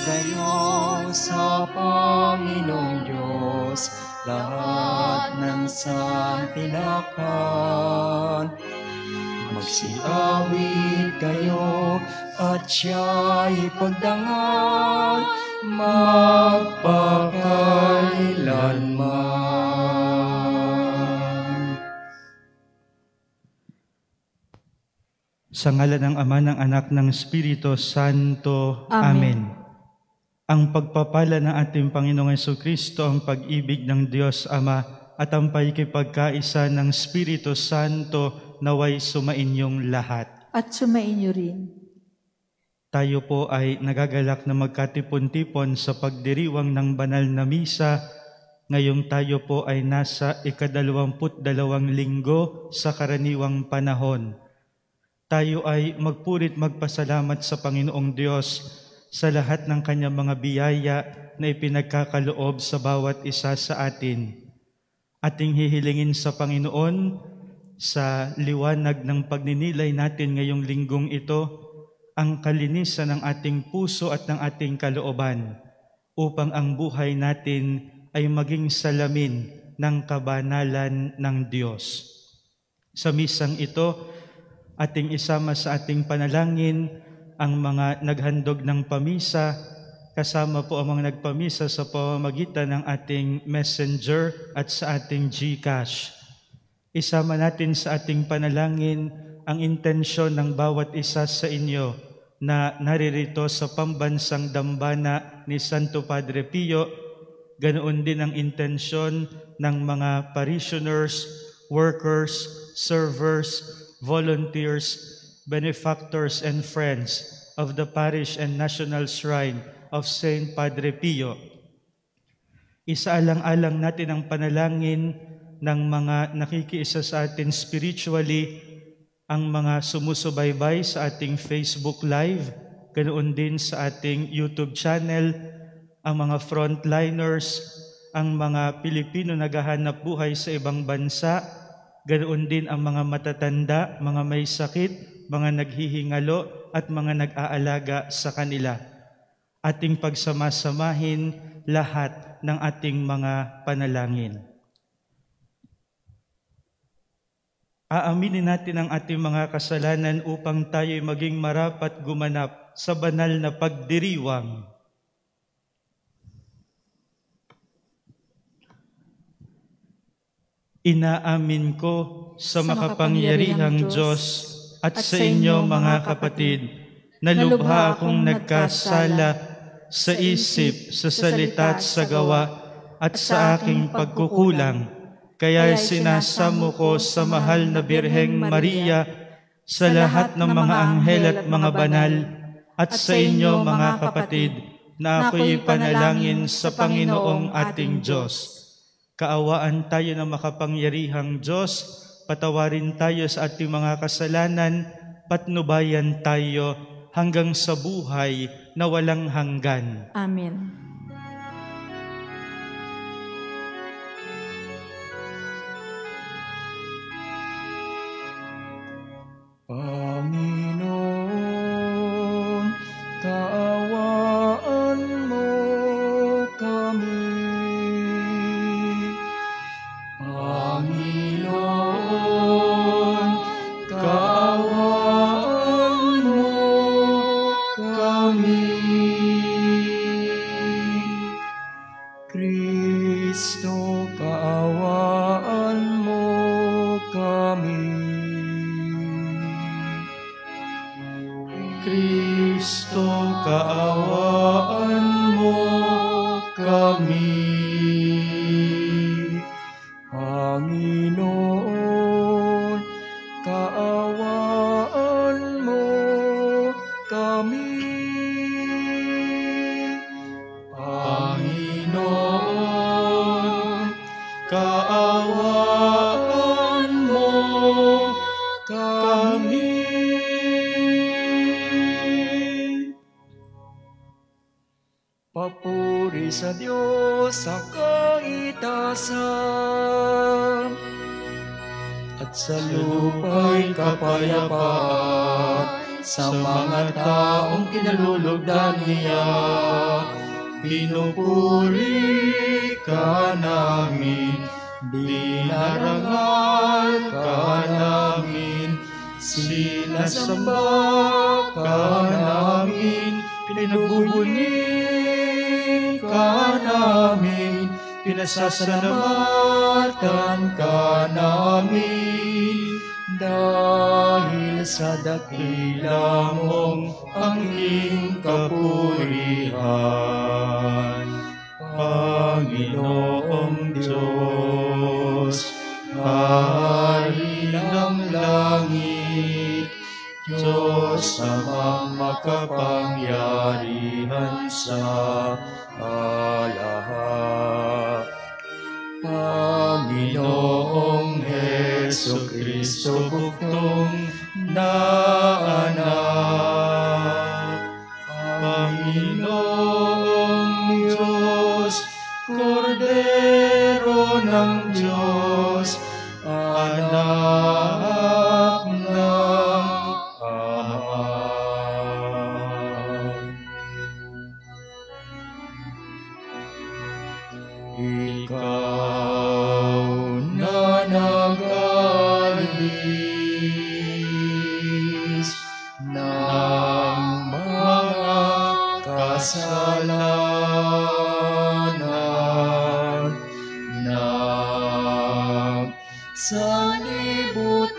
gayon sa Panginoong Diyos lahat ng santinakpan. Magsiawit kayo at siya'y pagdangal magpakailanman. Sa ngalan ng Ama, ng Anak, ng Espiritu Santo. Amen. Ang pagpapala ng ating Panginoong Jesucristo, ang pag-ibig ng Diyos Ama, at ang pakikipagkaisa ng Espiritu Santo naway sumainyong lahat. At sumainyo rin. Tayo po ay nagagalak na magkatipon-tipon sa pagdiriwang ng banal na misa. Ngayong tayo po ay nasa 22 linggo sa karaniwang panahon. Tayo ay magpurit magpasalamat sa Panginoong Diyos sa lahat ng kanyang mga biyaya na ipinagkakaloob sa bawat isa sa atin. Ating hihilingin sa Panginoon sa liwanag ng pagninilay natin ngayong linggong ito ang kalinisan ng ating puso at ng ating kalooban upang ang buhay natin ay maging salamin ng kabanalan ng Diyos. Sa misang ito, ating isama sa ating panalangin ang mga naghandog ng pamisa, kasama po ang mga nagpamisa sa pamamagitan ng ating messenger at sa ating GCash. Isama natin sa ating panalangin ang intensyon ng bawat isa sa inyo na naririto sa pambansang dambana ni Santo Padre Pio. Ganoon din ang intensyon ng mga parishioners, workers, servers, volunteers, benefactors, and friends of the Parish and National Shrine of Saint Padre Pio. Isaalang-alang natin ang panalangin ng mga nakikiisa sa atin spiritually, ang mga sumusubaybay sa ating Facebook Live, ganoon din sa ating YouTube channel, ang mga frontliners, ang mga Pilipino naghahanap buhay sa ibang bansa, ganoon din ang mga matatanda, mga may sakit, mga naghihingalo at mga nag-aalaga sa kanila. Ating pagsamasamahin lahat ng ating mga panalangin. Aaminin natin ang ating mga kasalanan upang tayo'y maging marapat gumanap sa banal na pagdiriwang. Inaamin ko sa makapangyarihang Diyos at sa inyo mga kapatid, na lubha akong nagkasala sa isip, sa salita at sa gawa at sa aking pagkukulang. Kaya sinasamo ko sa mahal na Birheng Maria, sa lahat ng mga anghel at mga banal, at sa inyo mga kapatid, na ako'y ipanalangin sa Panginoong ating Diyos. Kaawaan tayo ng makapangyarihang Diyos, patawarin tayo sa ating mga kasalanan, patnubayan tayo hanggang sa buhay na walang hanggan. Amen. Panginoon, kaawaan mo kami. Panginoon, kaawaan mo kami. Kristo, kaawaan mo kami. Kristo, kaawaan mo kami. Panginoon, kaawaan mo kami. Panginoon, kaawaan mo kami. Papuri sa Diyos sa kaitasan, at sa lupa'y kapayapaan sa mga taong kinalulugdan niya. Pinupuri ka namin, dinarangal ka namin, sinasamba ka namin, pinagbubuni ka namin, pinasasalamatan ka namin, dahil sa dakila mong angking kapurihan. Panginoong Diyos, Hari ng langit, Diyos amang makapangyarihan sa lahat. Panginoong Hesukristo, buktong na anak. Panginoong Diyos, Kordero ng Diyos, anak ng Ama. Ikaw na nag-alis ng mga kasalanan ng sanlibutan,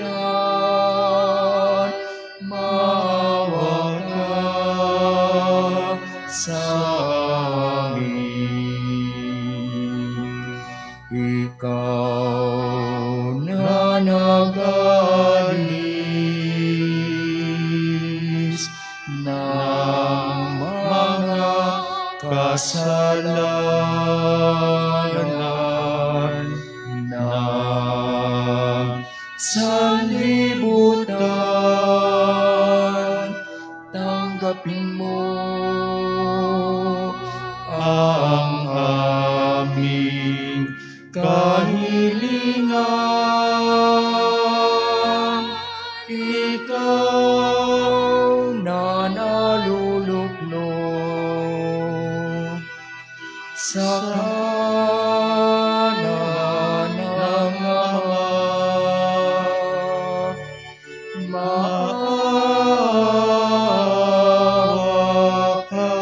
maawa ka sa amin. Ikaw na nag-alis ng mga kasalanan ng sanlibutan, tanggapin mo ang aming kahilingan. Ikaw na naluluklok sa kanan ng Ama, maawa ka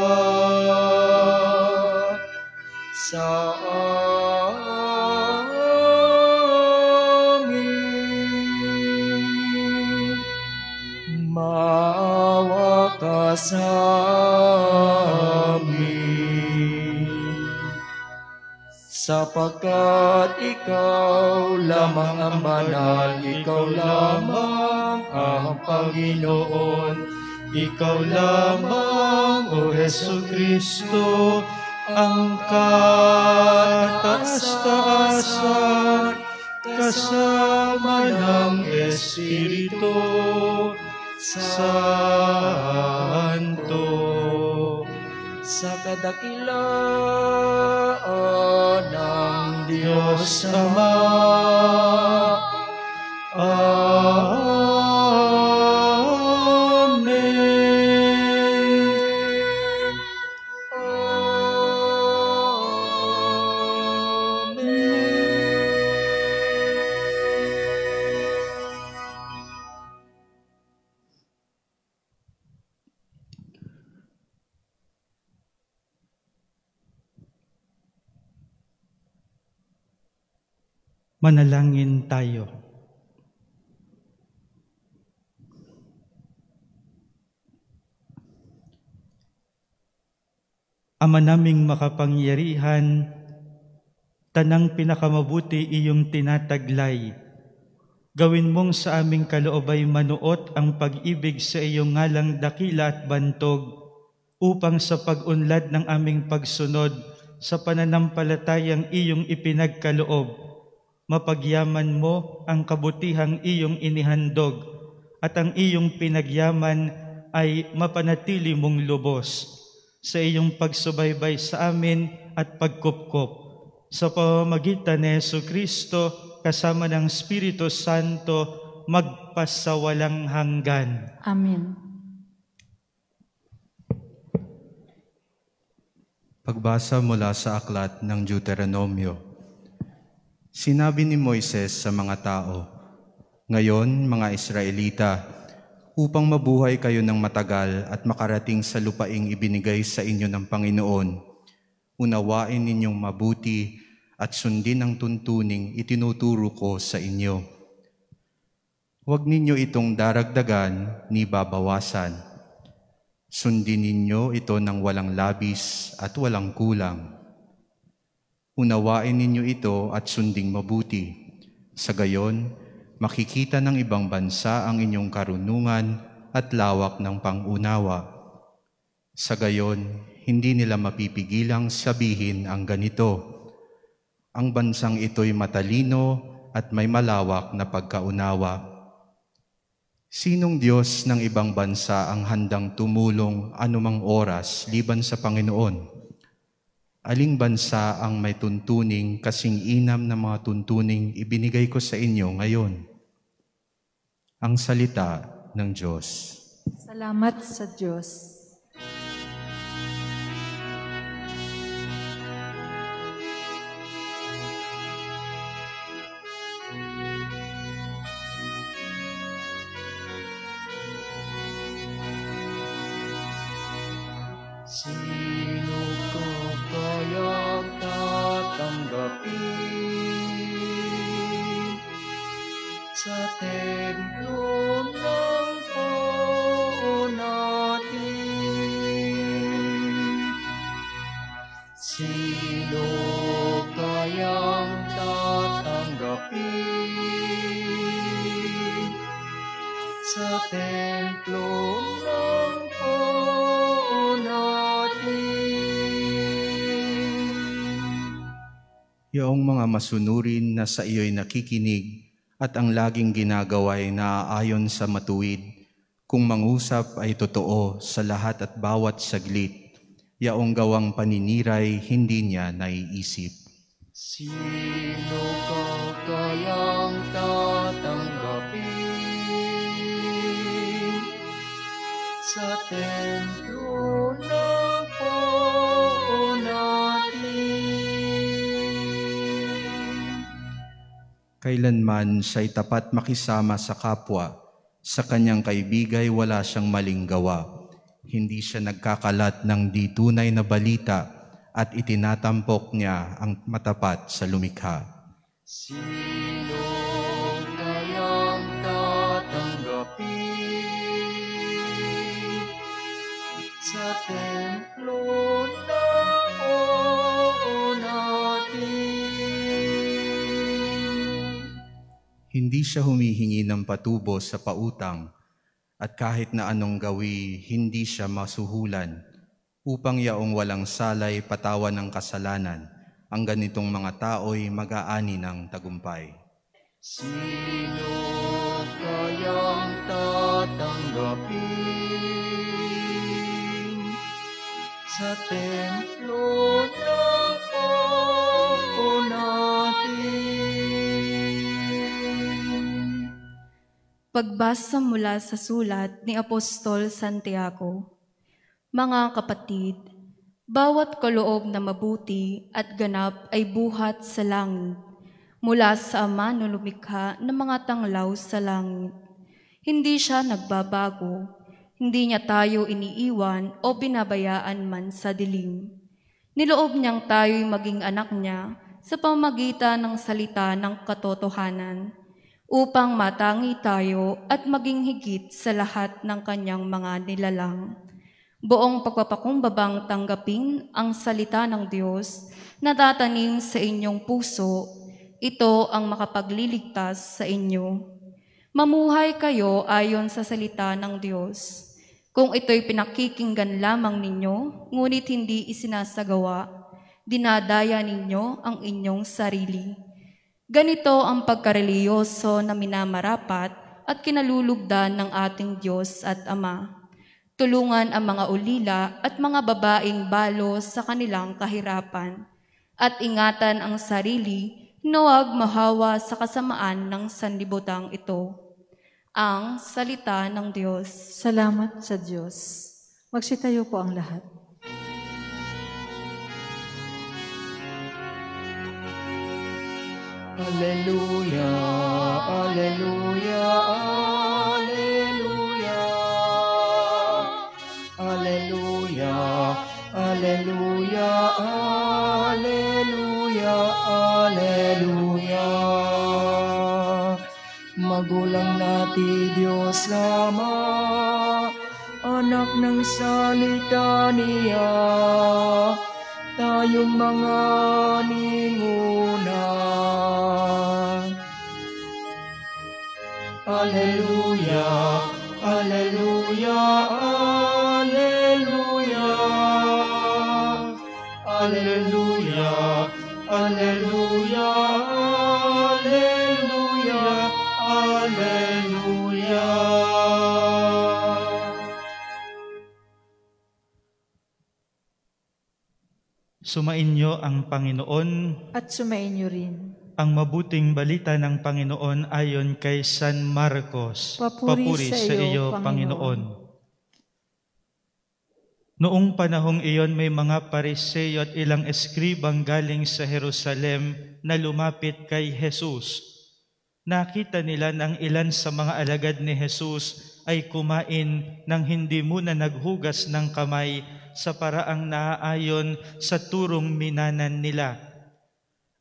sa amin. Maawa ka sa amin. Sapagkat ikaw lamang ang banal, ikaw lamang ang Panginoon, ikaw lamang, O Hesukristo, ang kataas-taasan, kasama ng Espiritu Santo, sa kadakilaan ng Diyos Ama. Amen. Manalangin tayo. Ama naming makapangyarihan, tanang pinakamabuti iyong tinataglay. Gawin mong sa aming kaloob ay manuot ang pag-ibig sa iyong ngalang dakila at bantog, upang sa pag-unlad ng aming pagsunod sa pananampalatayang iyong ipinagkaloob, mapagyaman mo ang kabutihang iyong inihandog, at ang iyong pinagyaman ay mapanatili mong lubos sa iyong pagsubaybay sa amin at pagkupkop. Sa pamamagitan ni Jesucristo, kasama ng Espiritu Santo, magpasawalang hanggan. Amen. Pagbasa mula sa aklat ng Deuteronomio. Sinabi ni Moises sa mga tao, "Ngayon, mga Israelita, upang mabuhay kayo ng matagal at makarating sa lupaing ibinigay sa inyo ng Panginoon, unawain ninyong mabuti at sundin ang tuntuning itinuturo ko sa inyo. Huwag ninyo itong daragdagan ni babawasan. Sundin ninyo ito ng walang labis at walang kulang. Unawain ninyo ito at sunding mabuti. Sa gayon, makikita ng ibang bansa ang inyong karunungan at lawak ng pangunawa. Sa gayon, hindi nila mapipigilang sabihin ang ganito, 'Ang bansang ito'y matalino at may malawak na pagkaunawa.' Sinong Diyos ng ibang bansa ang handang tumulong anumang oras liban sa Panginoon? Aling bansa ang may tuntuning kasing inam na mga tuntuning ibinigay ko sa inyo ngayon?" Ang salita ng Diyos. Salamat sa Diyos. Sino ka kayang tatanggapin sa templo ng Poon natin? Sino kayang tatanggapin sa templo ng Poon natin? Yaong mga masunurin na sa iyo'y nakikinig at ang laging ginagawa ay naaayon sa matuwid, kung mangusap ay totoo sa lahat at bawat saglit, yaong gawang paniniray hindi niya naiisip. Sino ka kayang tatanggapin sa templo ng Poon natin? Kailanman siya'y tapat makisama sa kapwa, sa kanyang kaibigay wala siyang maling gawa. Hindi siya nagkakalat ng di tunay na balita at itinatampok niya ang matapat sa lumikha. Sino kayang tatanggapin sa templo ng Poon natin? Hindi siya humihingi ng patubo sa pautang, at kahit na anong gawi, hindi siya masuhulan, upang yaong walang salay patawan ng kasalanan, ang ganitong mga tao'y mag-aani ng tagumpay. Sino kayang tatanggapin sa templo ng Poon natin? Pagbasa mula sa sulat ni Apostol Santiago. Mga kapatid, bawat kaloob na mabuti at ganap ay buhat sa langit, mula sa Ama na lumikha ng mga tanglaw sa langit. Hindi siya nagbabago, hindi niya tayo iniiwan o binabayaan man sa dilim. Niloob niyang tayo'y maging anak niya sa pamamagitan ng salita ng katotohanan, upang matangi tayo at maging higit sa lahat ng kanyang mga nilalang. Buong pagpapakumbabang tanggapin ang salita ng Diyos na tatanim sa inyong puso, ito ang makapagliligtas sa inyo. Mamuhay kayo ayon sa salita ng Diyos. Kung ito'y pinakikinggan lamang ninyo, ngunit hindi isinasagawa, dinadaya ninyo ang inyong sarili. Ganito ang pagkareliyoso na minamarapat at kinalulugdan ng ating Diyos at Ama. Tulungan ang mga ulila at mga babaeng balo sa kanilang kahirapan, at ingatan ang sarili, huwag mahawa sa kasamaan ng sanlibutan ito. Ang salita ng Diyos. Salamat sa Diyos. Magsitayo po ang lahat. Alleluia, alleluia, alleluia. Alleluia, alleluia, alleluia, alleluia. Magulang nati Diyos Ama, anak ng salita niya, tayong mga ninguna. Alleluia, alleluia, alleluia. Alleluia, alleluia, alleluia, alleluia. Sumainyo ang Panginoon. At sumainyo rin. Ang mabuting balita ng Panginoon ayon kay San Marcos. Papuri sa iyo, Panginoon. Noong panahong iyon may mga Pariseo at ilang eskribang galing sa Jerusalem na lumapit kay Jesus. Nakita nila ng ilan sa mga alagad ni Jesus ay kumain nang hindi muna naghugas ng kamay sa paraang naaayon sa turong minanan nila.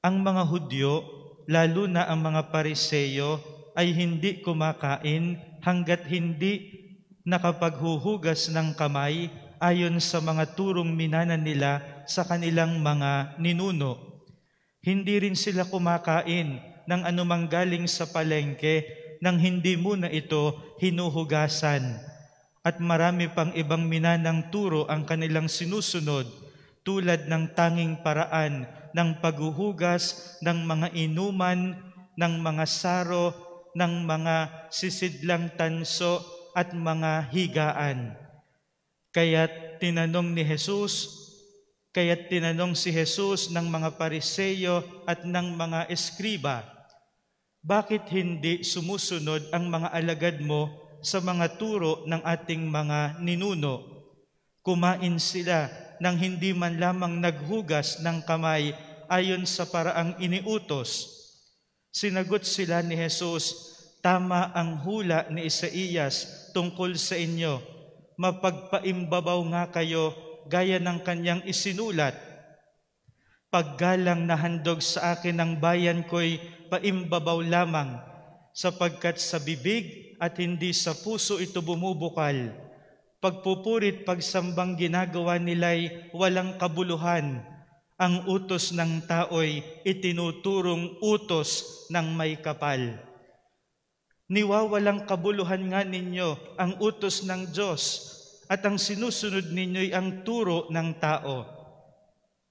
Ang mga Hudyo, lalo na ang mga Pariseo, ay hindi kumakain hanggat hindi nakapaghuhugas ng kamay ayon sa mga turong minanan nila sa kanilang mga ninuno. Hindi rin sila kumakain ng anumang galing sa palengke nang hindi muna ito hinuhugasan. At marami pang ibang minanang turo ang kanilang sinusunod, tulad ng tanging paraan ng paghuhugas ng mga inuman, ng mga saro, ng mga sisidlang tanso at mga higaan. Kaya't tinanong si Jesus ng mga Pariseo at ng mga eskriba, bakit hindi sumusunod ang mga alagad mo sa mga turo ng ating mga ninuno? Kumain sila nang hindi man lamang naghugas ng kamay ayon sa paraang iniutos. Sinagot sila ni Jesus, tama ang hula ni Isaías tungkol sa inyo. Mapagpaimbabaw nga kayo gaya ng kanyang isinulat. Paggalang na handog sa akin ng bayan ko'y paimbabaw lamang, sapagkat sa bibig at hindi sa puso ito bumubukal. Pagpupurit pagsambang ginagawa nila'y walang kabuluhan. Ang utos ng tao'y itinuturong utos ng may kapal. Niwawalang kabuluhan nga ninyo ang utos ng Diyos at ang sinusunod ninyo'y ang turo ng tao.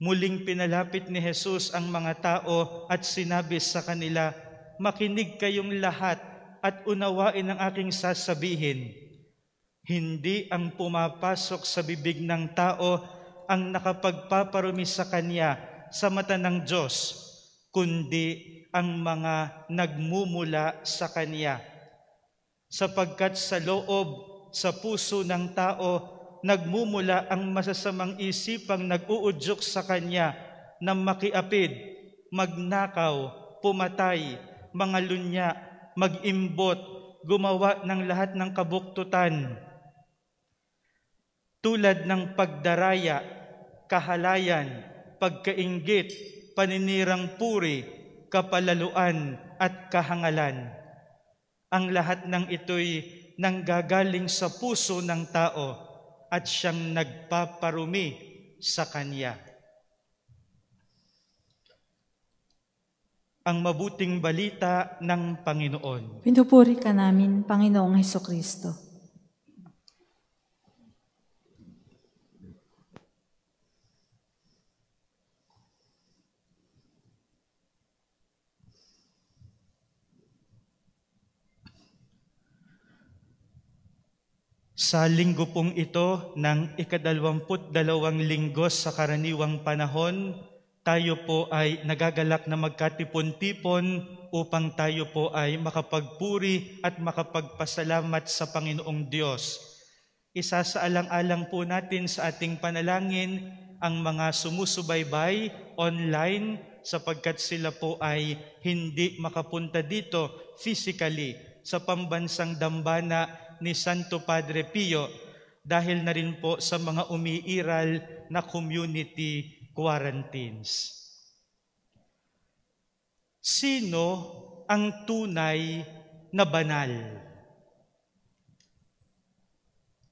Muling pinalapit ni Jesus ang mga tao at sinabi sa kanila, makinig kayong lahat at unawain ang aking sasabihin. Hindi ang pumapasok sa bibig ng tao ang nakapagpaparumi sa kanya sa mata ng Diyos, kundi ang mga nagmumula sa kanya. Sapagkat sa loob, sa puso ng tao, nagmumula ang masasamang isipang nag-uudyok sa kanya na makiapid, magnakaw, pumatay, mangalunya, mag-imbot, gumawa ng lahat ng kabuktutan. Tulad ng pagdaraya, kahalayan, pagkainggit, paninirang puri, kapalaluan at kahangalan. Ang lahat ng ito'y nanggagaling sa puso ng tao at siyang nagpaparumi sa kanya. Ang mabuting balita ng Panginoon. Pinupuri ka namin, Panginoong Hesukristo. Sa linggo pong ito ng 22 linggo sa karaniwang panahon, tayo po ay nagagalak na magkatipon-tipon upang tayo po ay makapagpuri at makapagpasalamat sa Panginoong Diyos. Isasaalang-alang po natin sa ating panalangin ang mga sumusubaybay online sapagkat sila po ay hindi makapunta dito physically sa pambansang dambana ni Santo Padre Pio dahil na rin po sa mga umiiral na community quarantines. Sino ang tunay na banal?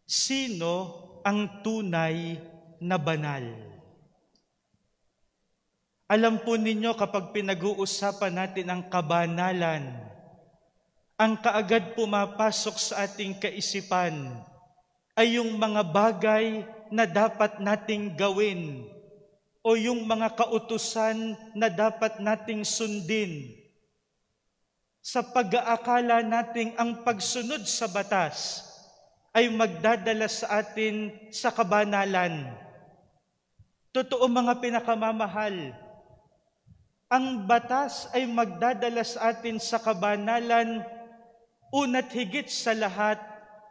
Sino ang tunay na banal? Alam po ninyo kapag pinag-uusapan natin ang kabanalan, ang kaagad pumapasok sa ating kaisipan ay yung mga bagay na dapat nating gawin o yung mga kautusan na dapat nating sundin. Sa pag-aakala nating ang pagsunod sa batas ay magdadala sa atin sa kabanalan. Totoo mga pinakamamahal, ang batas ay magdadala sa atin sa kabanalan, una't higit sa lahat,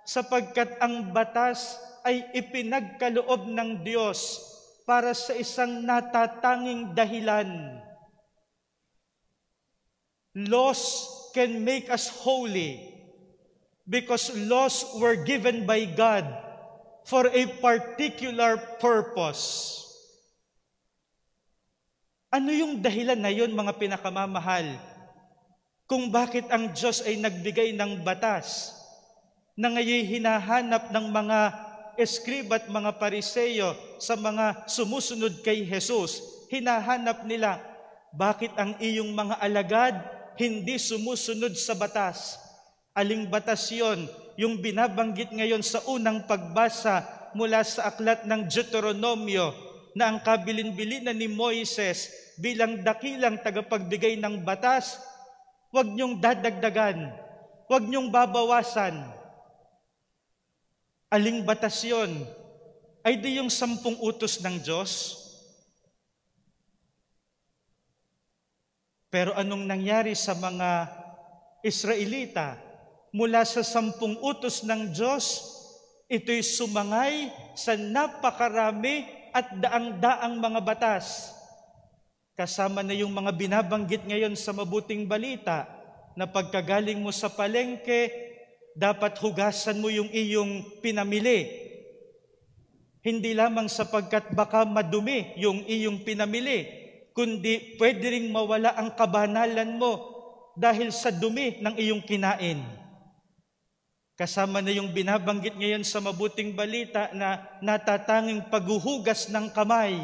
sapagkat ang batas ay ipinagkaloob ng Diyos para sa isang natatanging dahilan. Laws can make us holy because laws were given by God for a particular purpose. Ano yung dahilan na yun, mga pinakamamahal, kung bakit ang Diyos ay nagbigay ng batas na ngayon hinahanap ng mga eskriba at mga pariseyo sa mga sumusunod kay Jesus? Hinahanap nila, bakit ang iyong mga alagad hindi sumusunod sa batas? Aling batas yon? Yung binabanggit ngayon sa unang pagbasa mula sa aklat ng Deuteronomio, na ang kabilin-bilinan ni Moises bilang dakilang tagapagbigay ng batas, huwag niyong dadagdagan, huwag niyong babawasan. Aling batas yon? Ay di yung 10 utos ng Diyos? Pero anong nangyari sa mga Israelita? Mula sa 10 utos ng Diyos, ito'y sumangay sa napakarami at daang-daang mga batas. Kasama na yung mga binabanggit ngayon sa mabuting balita na pagkagaling mo sa palengke, dapat hugasan mo yung iyong pinamili. Hindi lamang sapagkat baka madumi yung iyong pinamili, kundi pwede ring mawala ang kabanalan mo dahil sa dumi ng iyong kinain. Kasama na yung binabanggit ngayon sa mabuting balita na natatanging paghuhugas ng kamay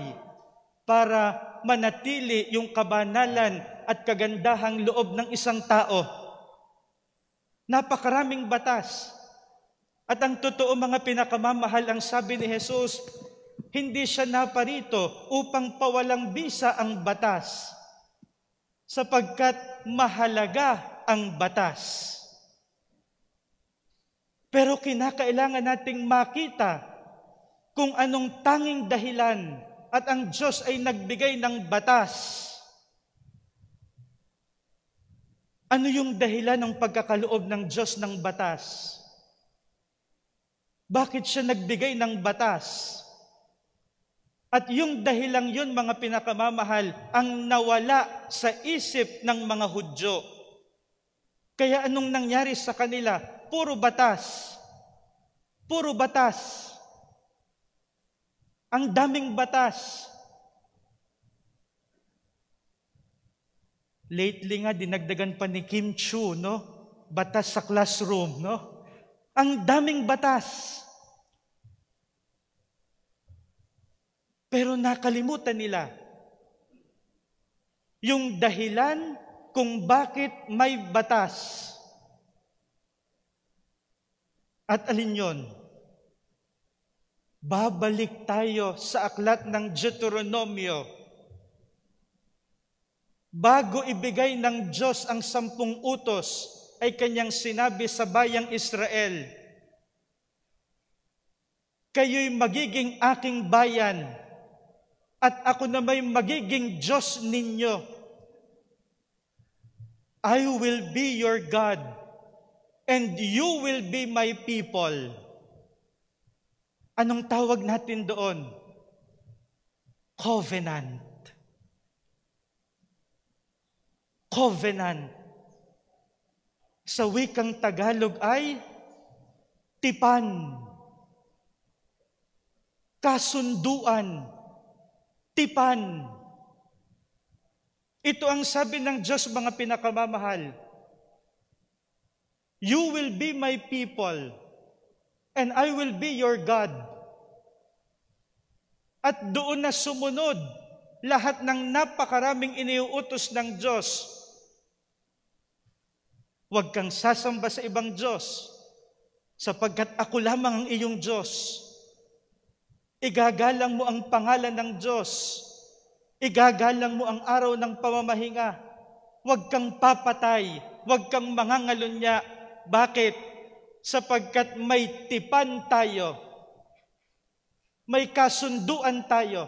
para manatili yung kabanalan at kagandahang loob ng isang tao. Napakaraming batas. At ang totoo mga pinakamamahal, ang sabi ni Jesus, hindi siya naparito upang pawalang bisa ang batas, sapagkat mahalaga ang batas. Pero kinakailangan nating makita kung anong tanging dahilan at ang Diyos ay nagbigay ng batas. Ano yung dahilan ng pagkakaloob ng Diyos ng batas? Bakit siya nagbigay ng batas? At yung dahilang yun, mga pinakamamahal, ang nawala sa isip ng mga Hudyo. Kaya anong nangyari sa kanila? Puro batas. Puro batas. Ang daming batas. Lately nga, dinagdagan pa ni Kim Chiu, no? Batas sa classroom, no? Ang daming batas. Pero nakalimutan nila yung dahilan kung bakit may batas. At alin yun? Babalik tayo sa aklat ng Deuteronomio. Bago ibigay ng Diyos ang 10 utos, ay kanyang sinabi sa bayang Israel, kayo'y magiging aking bayan, at ako na may magiging Diyos ninyo. I will be your God, and you will be my people. Anong tawag natin doon? covenant. Covenant. Sa wikang Tagalog ay tipan. Kasunduan. Tipan. Ito ang sabi ng Diyos, mga pinakamamahal. You will be my people, and I will be your God. At doon na sumunod lahat ng napakaraming iniuutos ng Diyos. Huwag kang sasamba sa ibang Diyos, sapagkat ako lamang ang iyong Diyos. Igagalang mo ang pangalan ng Diyos. Igagalang mo ang araw ng pamamahinga. Huwag kang papatay. Huwag kang mangangalunya. Bakit? Sapagkat may tipan tayo. May kasunduan tayo.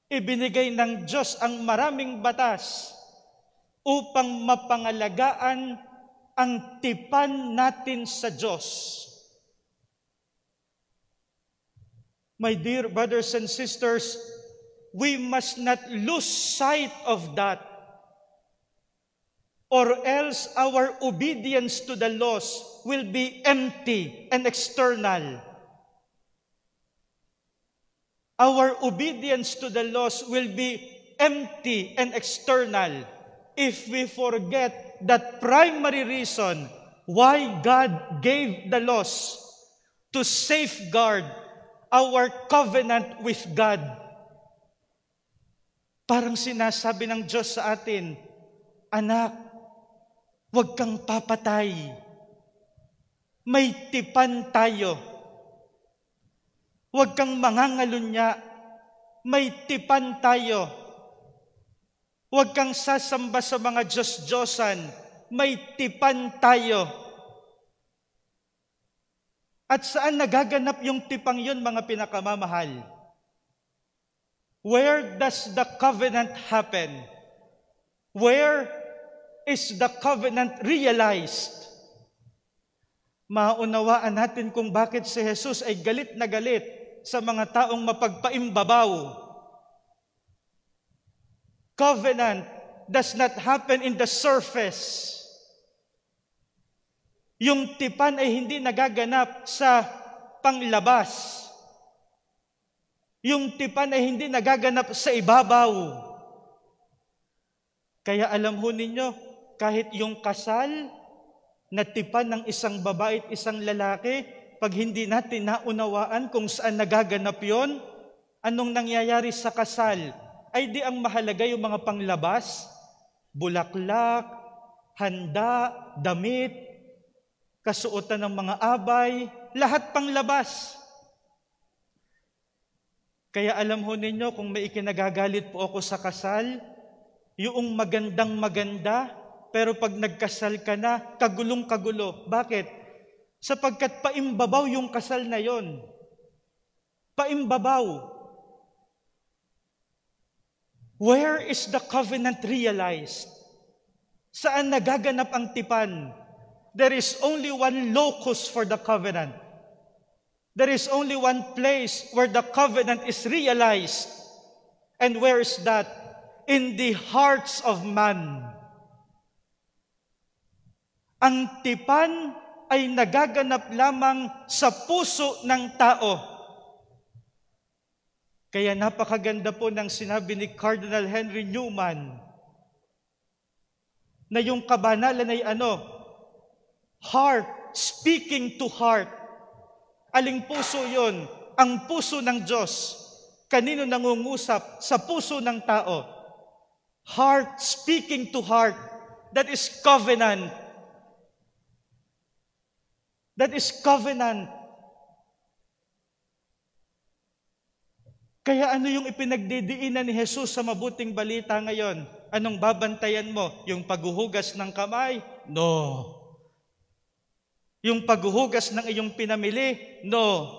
Ibinigay ng Diyos ang maraming batas upang mapangalagaan ang tipan natin sa Diyos. My dear brothers and sisters, we must not lose sight of that, or else our obedience to the laws will be empty and external. Our obedience to the laws will be empty and external if we forget that primary reason why God gave the laws, to safeguard our covenant with God. Parang sinasabi ng Diyos sa atin, anak, huwag kang papatay. May tipan tayo. Huwag kang mangangalunya. May tipan tayo. Huwag kang sasamba sa mga Diyos-Diyosan. May tipan tayo. At saan nagaganap yung tipang yun, mga pinakamamahal? Where does the covenant happen? Where is the covenant realized? Maunawaan natin kung bakit si Jesus ay galit na galit sa mga taong mapagpaimbabaw. Covenant does not happen in the surface. Yung tipan ay hindi nagaganap sa panglabas. Yung tipan ay hindi nagaganap sa ibabaw. Kaya alam ho ninyo, kahit yung kasal na tipan ng isang babae at isang lalaki, pag hindi natin naunawaan kung saan nagaganap yon, anong nangyayari sa kasal, ay di ang mahalaga yung mga panglabas, bulaklak, handa, damit, kasuotan ng mga abay, lahat panglabas. Kaya alam ho ninyo, kung may ikinagagalit po ako sa kasal, yung magandang maganda, pero pag nagkasal ka na, kagulong-kagulo. Bakit? Sapagkat paimbabaw yung kasal na yon. Paimbabaw. Where is the covenant realized? Saan nagaganap ang tipan? There is only one locus for the covenant. There is only one place where the covenant is realized. And where is that? In the hearts of man. Ang tipan ay nagaganap lamang sa puso ng tao. Kaya napakaganda po ng sinabi ni Cardinal Henry Newman na yung kabanalan ay heart, speaking to heart. Aling puso yon? Ang puso ng Diyos. Kanino nangungusap? Sa puso ng tao. Heart, speaking to heart. That is covenant. That is covenant. Kaya ano yung ipinagdidiinan ni Jesus sa mabuting balita ngayon? Anong babantayan mo? Yung paghuhugas ng kamay? No. Yung paghuhugas ng iyong pinamili? No.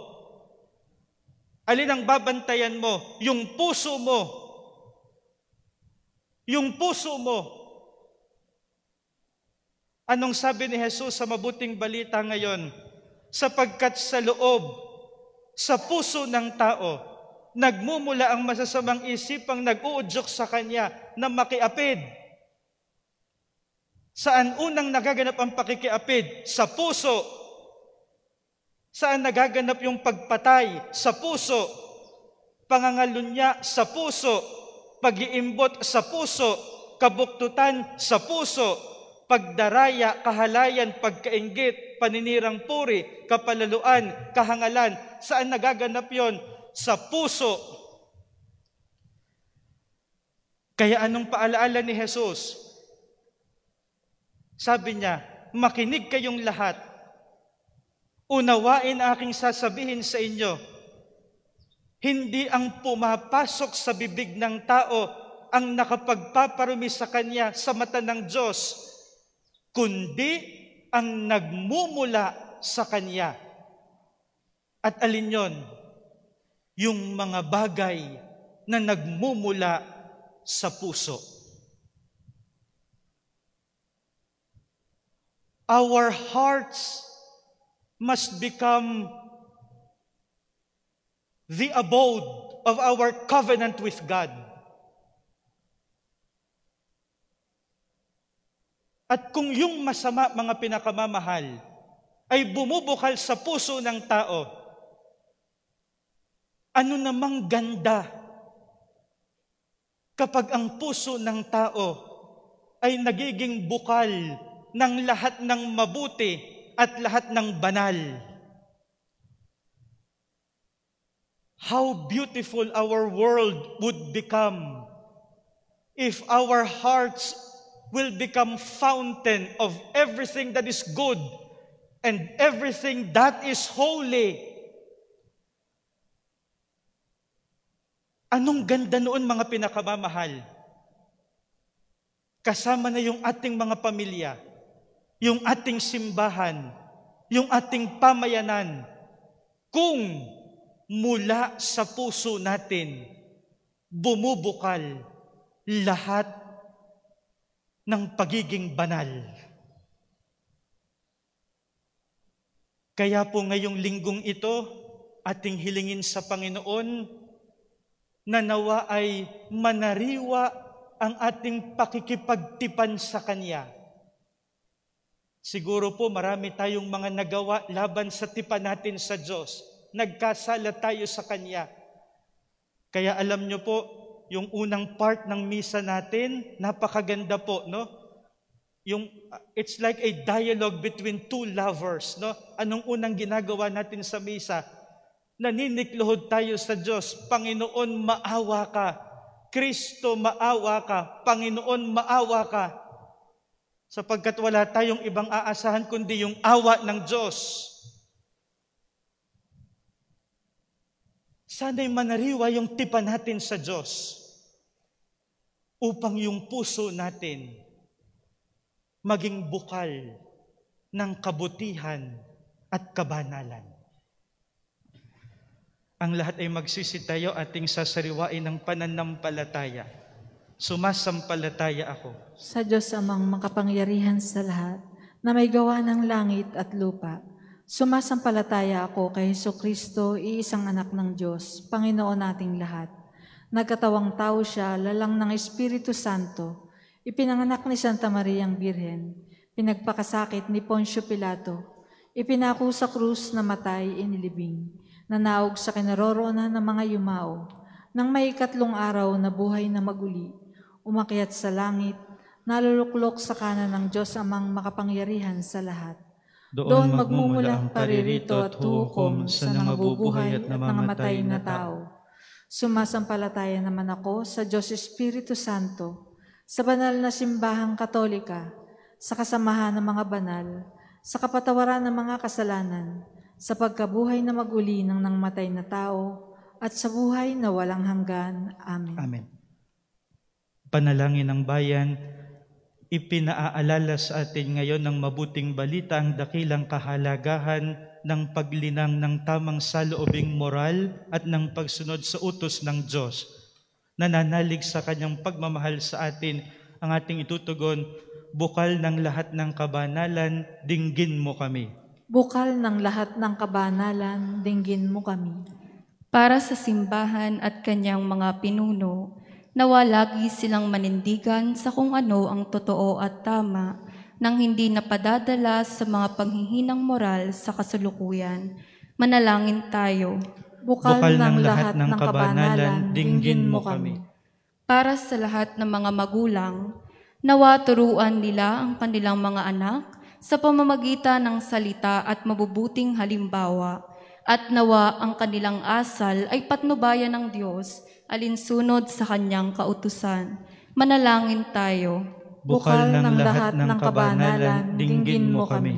Alin ang babantayan mo? Yung puso mo. Yung puso mo. Anong sabi ni Jesus sa mabuting balita ngayon? Sapagkat sa loob, sa puso ng tao, nagmumula ang masasamang isipang nag-uudyok sa kanya na makiapid. Saan unang nagaganap ang pakikiapid? Sa puso. Saan nagaganap yung pagpatay? Sa puso. Pangangalunya sa puso. Pag-iimbot sa puso. Kabuktutan sa puso. Pagdaraya, kahalayan, pagkainggit, paninirang puri, kapalaluan, kahangalan. Saan nagaganap yon? Sa puso. Kaya anong paalaala ni Jesus? Sabi niya, makinig kayong lahat. Unawain aking sasabihin sa inyo. Hindi ang pumapasok sa bibig ng tao ang nakapagpaparumi sa kanya sa mata ng Diyos, kundi ang nagmumula sa kanya. At alin yon? Yung mga bagay na nagmumula sa puso. Our hearts must become the abode of our covenant with God. At kung yung masama, mga pinakamamahal, ay bumubukal sa puso ng tao, ano namang ganda kapag ang puso ng tao ay nagiging bukal ng lahat ng mabuti at lahat ng banal. How beautiful our world would become if our hearts will become fountain of everything that is good and everything that is holy. Anong ganda noon, mga pinakamamahal? Kasama na yung ating mga pamilya, yung ating simbahan, yung ating pamayanan, kung mula sa puso natin bumubukal lahat ng pagiging banal. Kaya po ngayong linggong ito, ating hilingin sa Panginoon na nawa ay manariwa ang ating pakikipagtipan sa Kanya. Siguro po marami tayong mga nagawa laban sa tipan natin sa Diyos. Nagkasala tayo sa Kanya. Kaya alam nyo po, yung unang part ng misa natin, napakaganda po, no? It's like a dialogue between two lovers, no? Anong unang ginagawa natin sa misa? Naninikluhod tayo sa Diyos. Panginoon, maawa ka. Kristo, maawa ka. Panginoon, maawa ka. Sapagkat wala tayong ibang aasahan kundi yung awa ng Diyos. Sana'y manariwa yung tipan natin sa Diyos upang yung puso natin maging bukal ng kabutihan at kabanalan. Ang lahat ay magsisitayo, ating sasariwain ng pananampalataya. Sumasampalataya ako Sa Diyos amang makapangyarihan sa lahat, na may gawa ng langit at lupa. Sumasampalataya ako kay Hesukristo, iisang anak ng Diyos, Panginoon nating lahat. Nagkatawang tao siya, lalang ng Espiritu Santo, ipinanganak ni Santa Mariang Birhen, pinagpakasakit ni Poncio Pilato, ipinako sa krus na matay, inilibing, nanaog sa kinaroroonan ng mga yumao, nang may 3 araw na buhay na maguli, umakyat sa langit, naluluklok sa kanan ng Diyos amang makapangyarihan sa lahat. Doon magmumula ang paririto at hukom sa nangabubuhay at nangamatay na tao. Sumasampalataya naman ako sa Diyos Espiritu Santo, sa banal na simbahang Katolika, sa kasamahan ng mga banal, sa kapatawaran ng mga kasalanan, sa pagkabuhay na maguli ng nangmatay na tao, at sa buhay na walang hanggan. Amen. Amen. Panalangin ng bayan, ipinaalala sa atin ngayon ng mabuting balita ang dakilang kahalagahan ng paglinang ng tamang saloobing moral at ng pagsunod sa utos ng Diyos. Nananalig sa Kanyang pagmamahal sa atin ang ating itutugon, bukal ng lahat ng kabanalan, dinggin mo kami. Bukal ng lahat ng kabanalan, dinggin mo kami. para sa simbahan at kanyang mga pinuno, nawa lagi silang manindigan sa kung ano ang totoo at tama, nang hindi napadadala sa mga panghihinang moral sa kasulukuyan. Manalangin tayo. Bukal ng lahat ng kabanalan, dinggin mo kami. Para sa lahat ng mga magulang, nawa turuan nila ang kanilang mga anak sa pamamagitan ng salita at mabubuting halimbawa, at nawa ang kanilang asal ay patnubayan ng Diyos alinsunod sa kanyang kautusan. Manalangin tayo. Bukal ng lahat ng kabanalan, dinggin mo kami.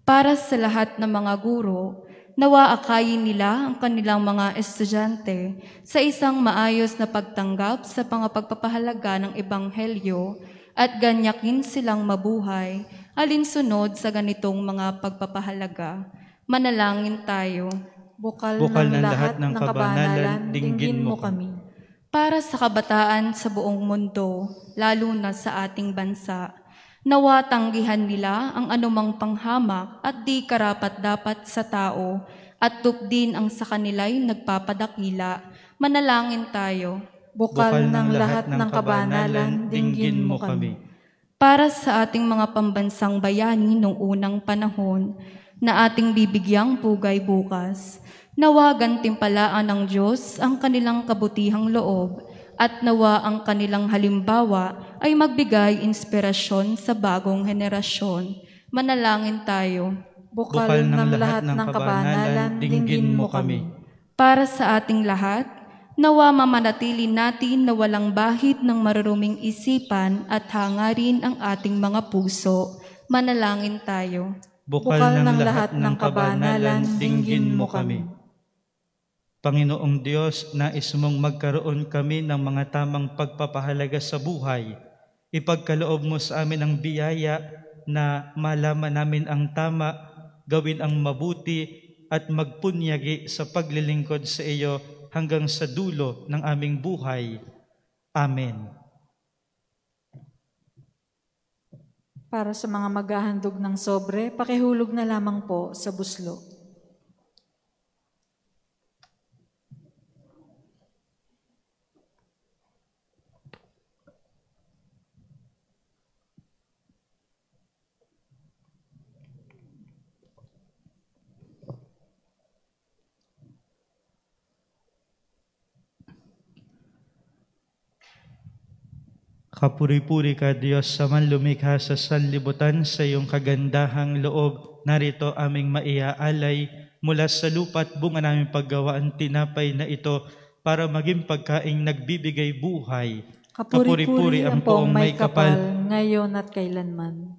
Para sa lahat ng mga guro, nawa akayin nila ang kanilang mga estudyante sa isang maayos na pagtanggap sa mga pagpapahalaga ng Ebanghelyo at ganyakin silang mabuhay alinsunod sa ganitong mga pagpapahalaga. Manalangin tayo. Bukal ng lahat ng kabanalan, dinggin mo kami. Para sa kabataan sa buong mundo, lalo na sa ating bansa, nawa tanggihan nila ang anumang panghamak at di karapat-dapat sa tao at tupdin ang sa kanila'y nagpapadakila. Manalangin tayo. Bukal ng lahat ng kabanalan, dinggin mo kami. Para sa ating mga pambansang bayani noong unang panahon na ating bibigyang pugay bukas, nawa gantimpalaan ng Diyos ang kanilang kabutihang loob at nawa ang kanilang halimbawa ay magbigay inspirasyon sa bagong henerasyon. Manalangin tayo. Bukal ng lahat ng kabanalan, dinggin mo kami. Para sa ating lahat, nawa mamanatili natin na walang bahid ng maruruming isipan at hangarin ang ating mga puso. Manalangin tayo. Bukal ng lahat ng kabanalan, dinggin mo kami. Panginoong Diyos, nais mong magkaroon kami ng mga tamang pagpapahalaga sa buhay. Ipagkaloob mo sa amin ang biyaya na malaman namin ang tama, gawin ang mabuti at magpunyagi sa paglilingkod sa iyo hanggang sa dulo ng aming buhay. Amen. Para sa mga maghahandog ng sobre, pakihulog na lamang po sa buslo. Kapuri-puri ka, Diyos, sa manlumikha sa sanlibutan, sa iyong kagandahang loob. Narito aming maiaalay mula sa lupa at bunga naming paggawa ang tinapay na ito para maging pagkaing nagbibigay buhay. Kapuri-puri ang poong may kapal, ngayon at kailanman.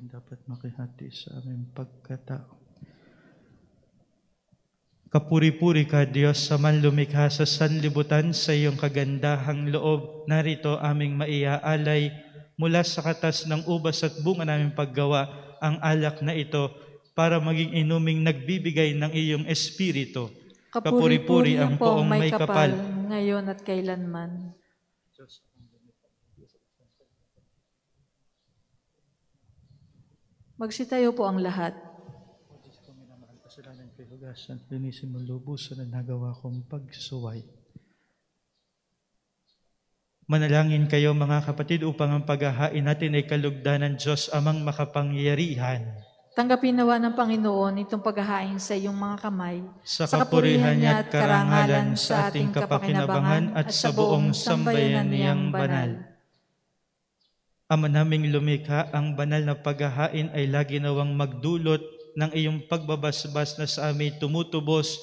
Dapat makihati sa aming pagkatao. Kapuri-puri ka, Diyos, sa manlumikha sa sanlibutan, sa iyong kagandahang loob. Narito aming maiaalay mula sa katas ng ubas at bunga naming paggawa ang alak na ito para maging inuming nagbibigay ng iyong espiritu. Kapuri-puri ang poong may kapal, ngayon at kailanman. Magsitayo po ang lahat. Diyos ko, minamahal, kasalanan kay hugasan, linisin mo lubusan na nagawa kong pagsuway. Manalangin kayo mga kapatid upang ang paghahain natin ay kalugdanan Diyos amang makapangyarihan. Tanggapin nawa ng Panginoon itong paghahain sa iyong mga kamay, sa kapurihan niya at karangalan sa ating kapakinabangan at sa buong sambayanan niyang banal. Ama naming lumikha, ang banal na paghahain ay lagi nawang magdulot ng iyong pagbabasbas na sa amin tumutubos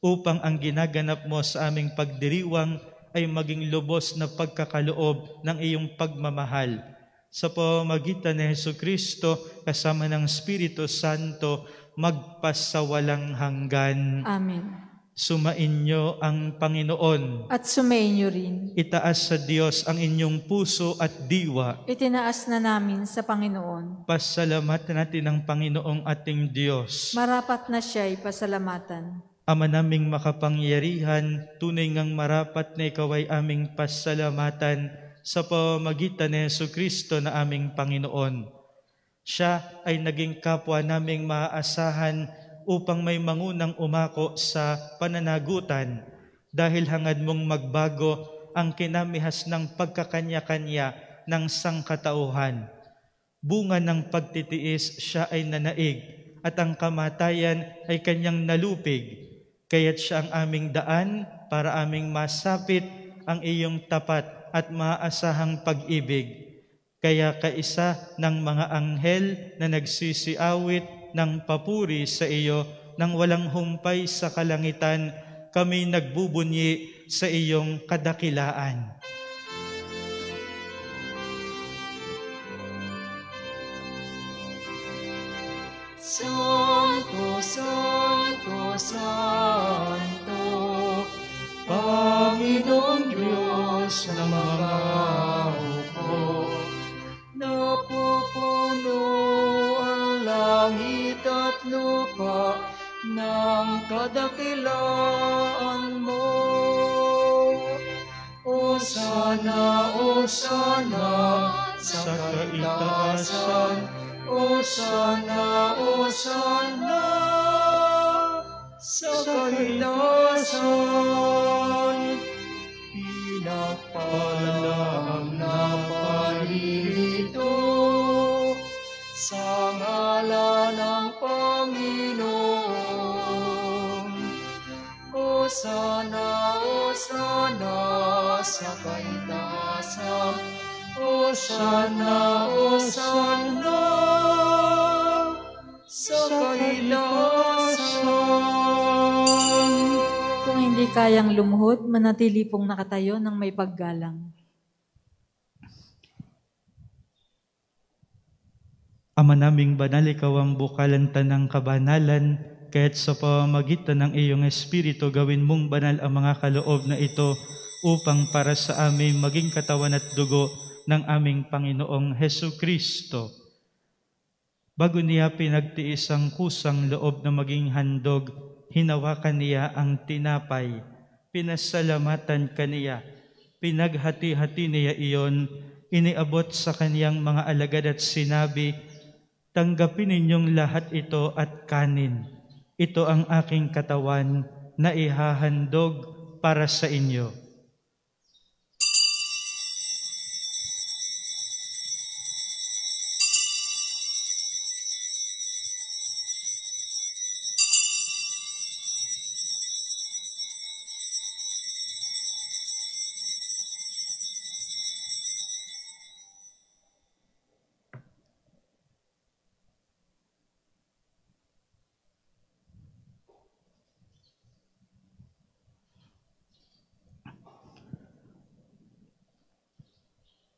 upang ang ginaganap mo sa aming pagdiriwang ay maging lubos na pagkakaloob ng iyong pagmamahal. Sa pamamagitan ni Jesucristo kasama ng Espiritu Santo, magpasawalang hanggan. Amen. Sumainyo ang Panginoon. At sumainyo rin. Itaas sa Diyos ang inyong puso at diwa. Itinaas na namin sa Panginoon. Pasalamat natin ang Panginoong ating Diyos. Marapat na siya'y pasalamatan. Ama naming makapangyarihan, tunay ngang marapat na ikaw ay aming pasalamatan sa pamamagitan ni Jesucristo na aming Panginoon. Siya ay naging kapwa naming maaasahan upang may mangunang umako sa pananagutan dahil hangad mong magbago ang kinamihas ng pagkakanya-kanya ng sangkatauhan. Bunga ng pagtitiis siya ay nanaig at ang kamatayan ay kanyang nalupig. Kaya't siya ang aming daan para aming masapit ang iyong tapat at maaasahang pag-ibig. Kaya kaisa ng mga anghel na nagsisiawit ng papuri sa iyo nang walang humpay sa kalangitan, kami nagbubunyi sa iyong kadakilaan. Santo, Santo, Santo, Panginoong Diyos na mga upo. Napupuno ang langit at lupa ng kadakilaan mo. Osana, Osana, sa kaitaasan. Osana, Osana, sa kaitaasan. Pinagpala ang naparirito sa ngalan ng Panginoon. Osana, Osana, sa kaitaasan. Osana, Osana, sa kaitaasan. Kung hindi kayang lumuhod, manatili pong nakatayo ng may paggalang. Ama naming banal, ikaw ang bukalan tanang kabanalan, kaya't sa pamamagitan ng iyong Espiritu, gawin mong banal ang mga kaloob na ito upang para sa amin maging katawan at dugo ng aming Panginoong Hesukristo. Bago niya pinagtiis ang kusang loob na maging handog, hinawakan niya ang tinapay, pinasalamatan kaniya, pinaghati-hati niya iyon, iniabot sa kaniyang mga alagad at sinabi, "Tanggapin ninyong lahat ito at kanin. Ito ang aking katawan na ihahandog para sa inyo."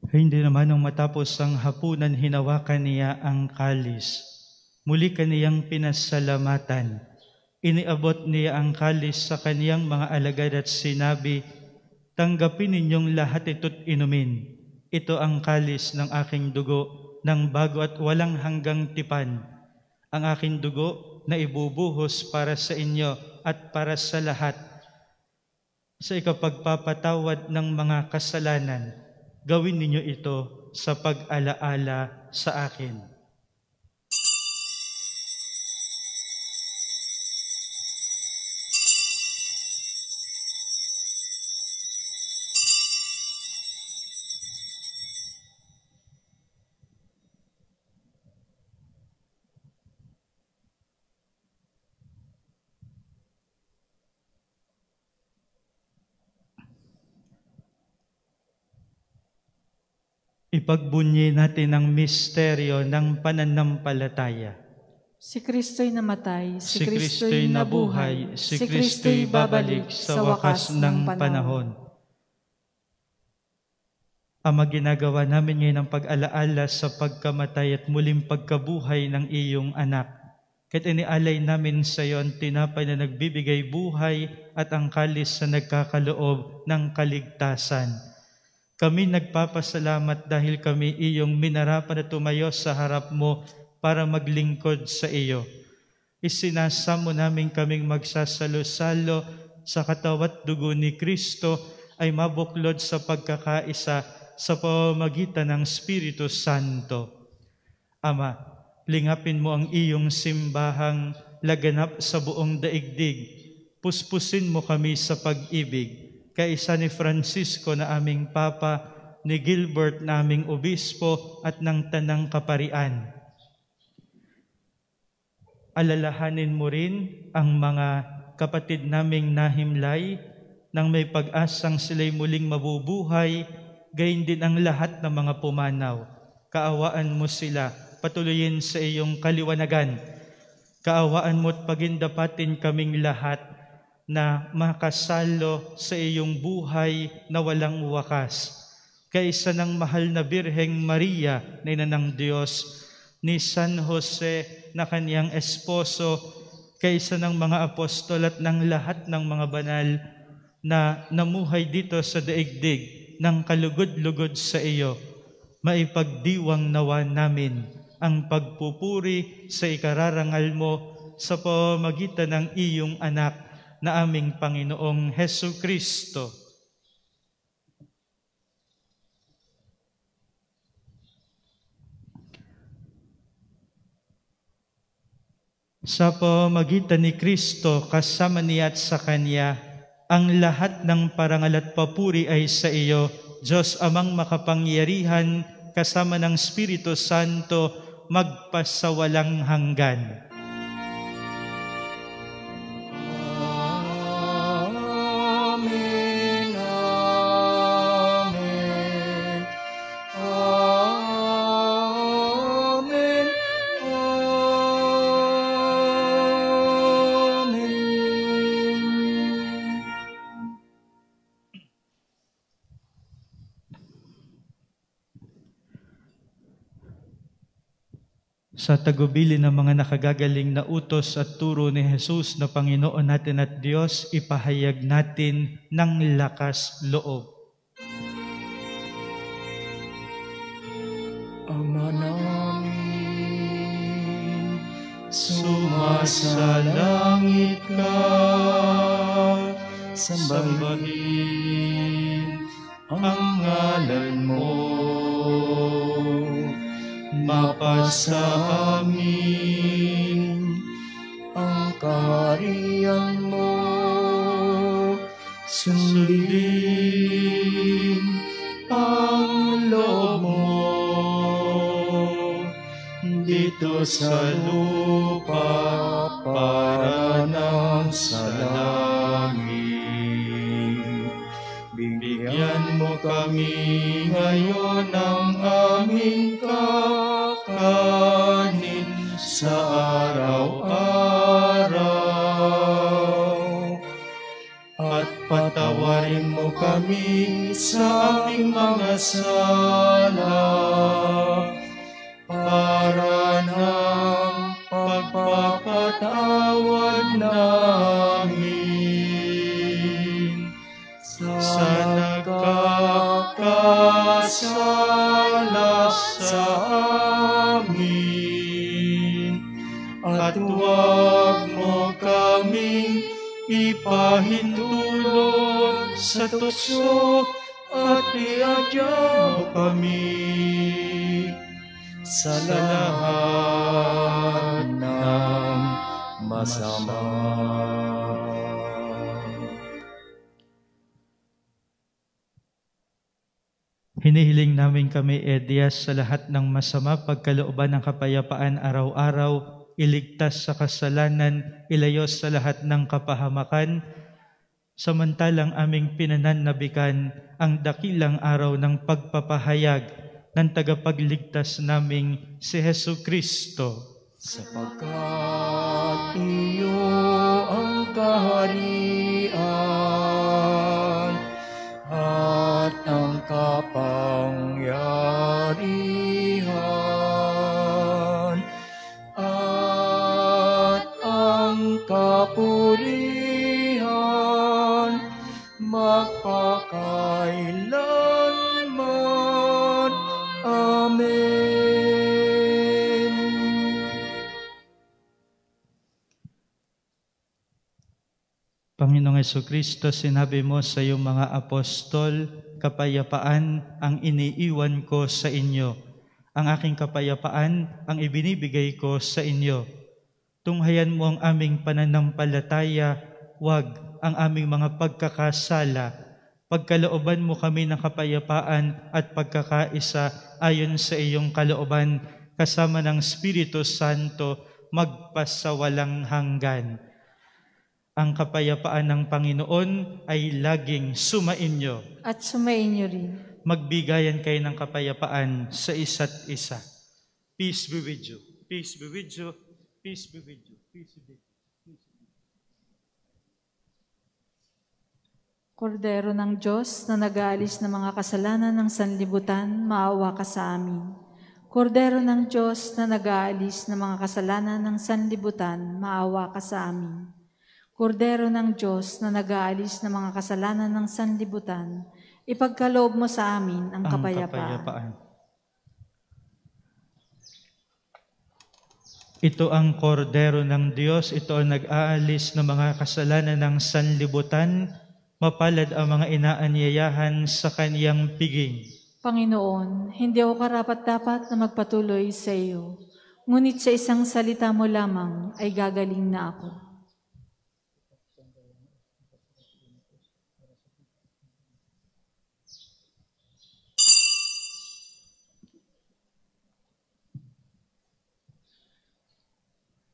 Hindi naman nung matapos ang hapunan, hinawakan niya ang kalis. Muli kaniyang pinasalamatan. Iniabot niya ang kalis sa kaniyang mga alagad at sinabi, "Tanggapin ninyong lahat ito't inumin. Ito ang kalis ng aking dugo, ng bago at walang hanggang tipan. Ang aking dugo na ibubuhos para sa inyo at para sa lahat, sa ikapagpapatawad ng mga kasalanan. Gawin ninyo ito sa pag-alaala sa akin." Ipagbunyi natin ang misteryo ng pananampalataya. Si Kristo'y namatay, Si Kristo'y nabuhay, si Kristo'y babalik sa wakas ng panahon. Ama, ginagawa namin ngayon ang pag-alaala sa pagkamatay at muling pagkabuhay ng iyong anak. Kahit inialay namin sa iyo ang tinapay na nagbibigay buhay at ang kalis na nagkakaloob ng kaligtasan. Kami nagpapasalamat dahil kami iyong minarapan na tumayo sa harap mo para maglingkod sa iyo. isinasamo namin kaming magsasalo-salo sa katawat dugo ni Kristo ay mabuklod sa pagkakaisa sa pamamagitan ng Espiritu Santo. Ama, lingapin mo ang iyong simbahang laganap sa buong daigdig. Puspusin mo kami sa pag-ibig, kaisa ni Francisco na aming Papa, ni Gilbert na aming Obispo at ng Tanang Kaparian. Alalahanin mo rin ang mga kapatid naming nahimlay nang may pag-asang sila'y muling mabubuhay, gayon din ang lahat ng mga pumanaw. Kaawaan mo sila, patuloyin sa iyong kaliwanagan. Kaawaan mo at pagindapatin kaming lahat na makasalo sa iyong buhay na walang wakas. Kaisa ng mahal na Birheng Maria na ina ng Diyos, ni San Jose na kaniyang esposo, kaisa ng mga apostol at ng lahat ng mga banal na namuhay dito sa daigdig ng kalugod-lugod sa iyo, maipagdiwang nawa namin ang pagpupuri sa ikararangal mo sa pamamagitan ng iyong anak na aming Panginoong Hesu Kristo. Sa pamamagitan ni Kristo, kasama niya at sa Kanya, ang lahat ng parangal at papuri ay sa iyo, Diyos Amang makapangyarihan, kasama ng Espiritu Santo, magpasawalang hanggan. Amen, amen, amen, amen. Sa tagubili ng mga nakagagaling na utos at turo ni Jesus na Panginoon natin at Diyos, ipahayag natin ng lakas loob. Ama namin, sumasalangit ka, sambahin ang ngalan mo. Mapasa amin ang kaharian mo, sundin ang loob mo dito sa lupa para nang sa langit. Bigyan mo kami ngayon ng aming kakanin sa araw-araw. At patawarin mo kami sa aming mga sala para ng pagpapatawad namin sa nagkakasala sa amin, at huwag mo kaming ipahintulot sa tukso, at iadya mo kami sa lahat ng masama. Hinihiling namin kami, Edias, sa lahat ng masama, pagkalooban ng kapayapaan araw-araw, iligtas sa kasalanan, ilayos sa lahat ng kapahamakan, samantalang aming pinananabikan ang dakilang araw ng pagpapahayag ng tagapagligtas naming si Hesu Kristo. Sapagkat iyo ang kaharian at ang kapangyarihan at ang kapurihan magpakailanman. Amen. Panginoong Jesucristo, sinabi mo sa iyong mga apostol, kapayapaan ang iniiwan ko sa inyo. Ang aking kapayapaan ang ibinibigay ko sa inyo. Tunghayan mo ang aming pananampalataya, wag ang aming mga pagkakasala. Pagkalooban mo kami ng kapayapaan at pagkakaisa ayon sa iyong kalooban, kasama ng Espiritu Santo, magpasawalang hanggan. Ang kapayapaan ng Panginoon ay laging sumainyo. At sumainyo rin. Magbigayan kayo ng kapayapaan sa isa't isa. Peace be with you. Peace be with you. Peace be with you. Peace be with you. Kordero ng Diyos na nag-aalis ng mga kasalanan ng sanlibutan, maawa ka sa amin. Kordero ng Diyos na nag-aalis ng mga kasalanan ng sanlibutan, maawa ka sa amin. Kordero ng Diyos na nag-aalis ng mga kasalanan ng sanlibutan, ipagkaloob mo sa amin ang kapayapaan. Ito ang kordero ng Diyos, ito ang nag-aalis ng mga kasalanan ng sanlibutan, mapalad ang mga inaanyayahan sa kaniyang piging. Panginoon, hindi ako karapat-dapat na magpatuloy sa iyo, ngunit sa isang salita mo lamang ay gagaling na ako.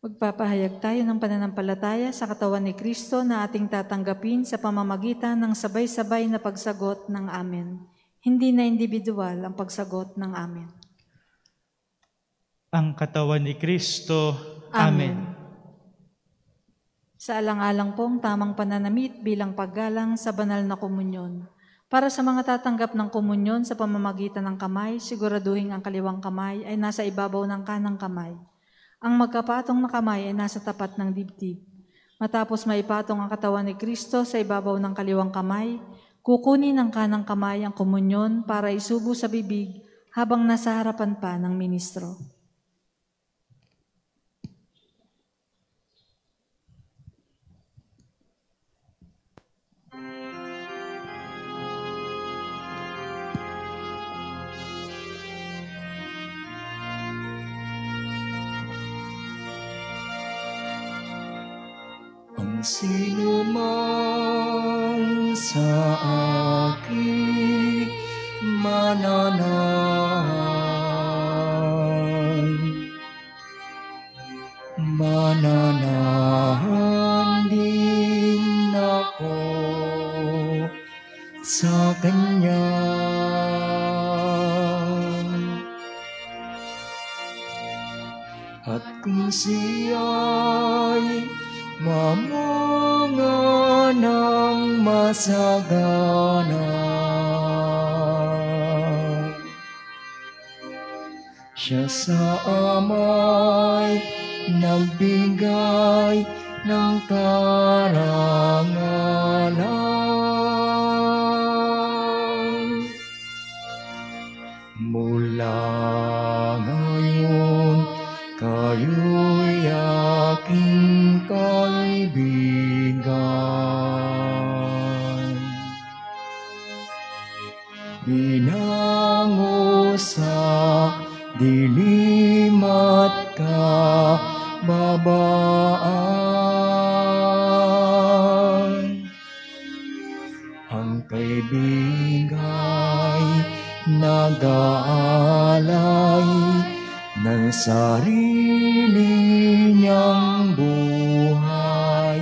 Magpapahayag tayo ng pananampalataya sa katawan ni Kristo na ating tatanggapin sa pamamagitan ng sabay-sabay na pagsagot ng Amen. Hindi na individual ang pagsagot ng Amen. Ang katawan ni Kristo. Amen. Sa alang-alang pong tamang pananamit bilang paggalang sa banal na komunyon. Para sa mga tatanggap ng komunyon sa pamamagitan ng kamay, siguraduhin ang kaliwang kamay ay nasa ibabaw ng kanang kamay. Ang magkapatong na kamay ay nasa tapat ng dibdib. Matapos maipatong ang katawan ni Kristo sa ibabaw ng kaliwang kamay, kukunin ng kanang kamay ang komunyon para isubo sa bibig habang nasa harapan pa ng ministro. Sino man sa akin mananahan din ako sa Kanya. At kung siya'y mamunga ng masagana, siya sa amay nagbigay ng karangalan. Mula ngayon kayo'y aking kaibigan, binango sa dilim at kababaan. Ang kaibigay nag-aalay ng sarili niyang buhay,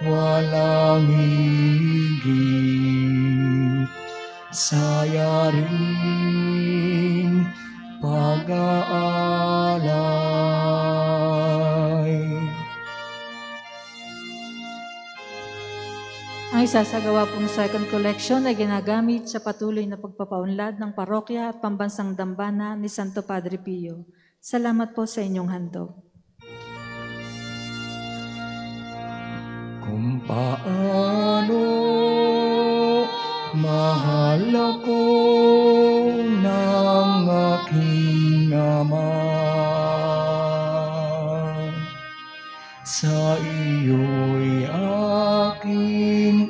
walang higit saya rin pag-aalay. Ang isasagawa pong second collection ay ginagamit sa patuloy na pagpapaunlad ng parokya at pambansang dambana ni Santo Padre Pio. Salamat po sa inyong handog. Kung paano mahal ako ng aking Ama, sa iyo'y aking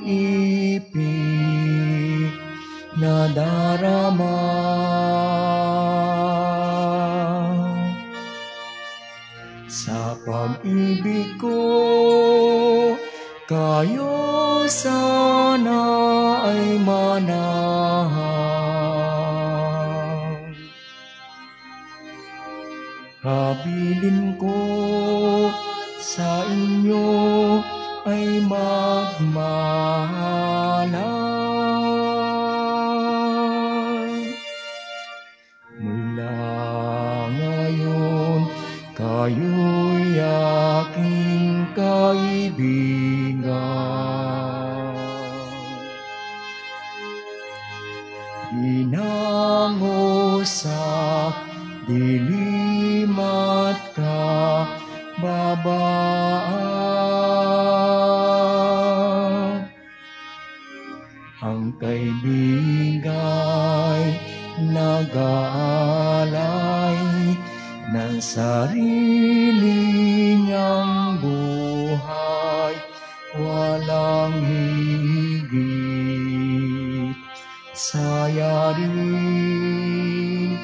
nadarama. Sa pag-ibig ko, kayo sana ay manahan. Habilin ko sa inyo ay magmahalan. Mula ngayon, kayo'y aking kaibigan. Inango sa dilim at kababaan, ang kaibigay nag-aalay ng sarili niyang buhay, walang higit sa yaring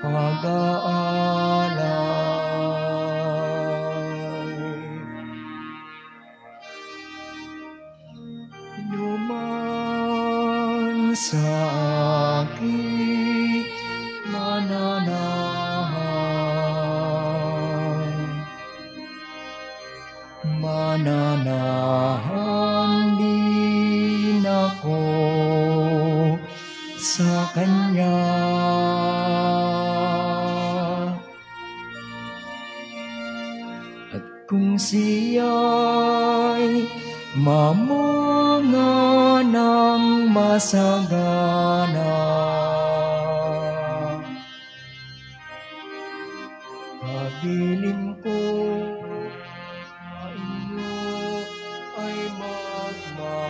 pag-aalay. Duman sa aking mananahan din ako sa Kanya. At kung siya'y mamunga ng masagana, habilin ko sa inyo ay magmahalan.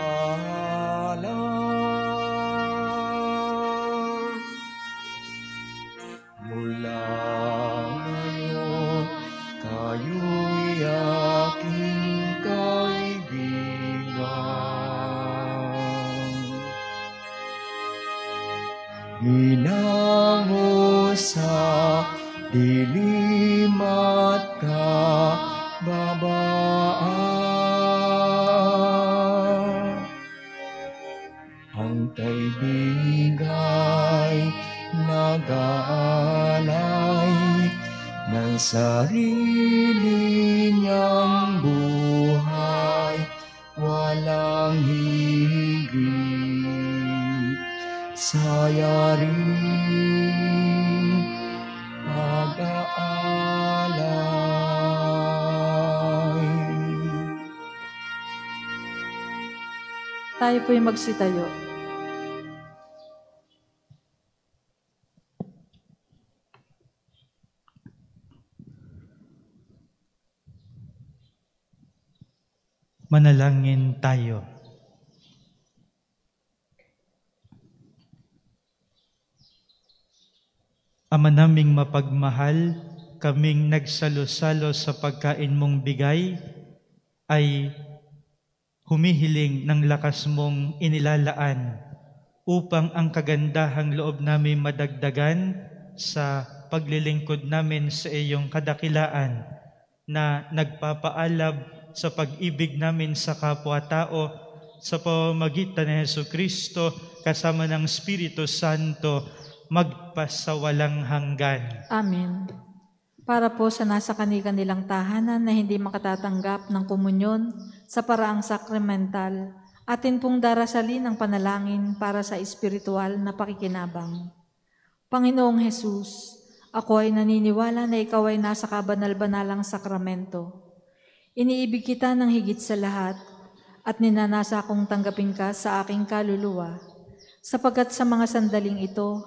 Mula ngayon, kayo'y aking kaibigan. Hinango sa dilim at kababaan, ang kaibigay nag-aalay ng sarili niyang buhay, walang higit sa yaring pag-aalay. Tayo po'y magsitayo. Manalangin tayo. Ama naming mapagmahal, kaming nagsalo-salo sa pagkain mong bigay, ay humihiling ng lakas mong inilalaan upang ang kagandahang loob namin madagdagan sa paglilingkod namin sa iyong kadakilaan na nagpapaalab sa pag-ibig namin sa kapwa-tao sa pamamagitan ni Jesucristo kasama ng Espiritu Santo magpasawalang hanggan. Amen. Para po sa nasa kanilang tahanan na hindi makatatanggap ng komunyon sa paraang sakramental, atin pong darasalin ang panalangin para sa espiritual na pakikinabang. Panginoong Hesus, ako ay naniniwala na ikaw ay nasa kabanal-banalang sakramento. Iniibig kita ng higit sa lahat at ninanasa akong tanggapin ka sa aking kaluluwa, sapagkat sa mga sandaling ito,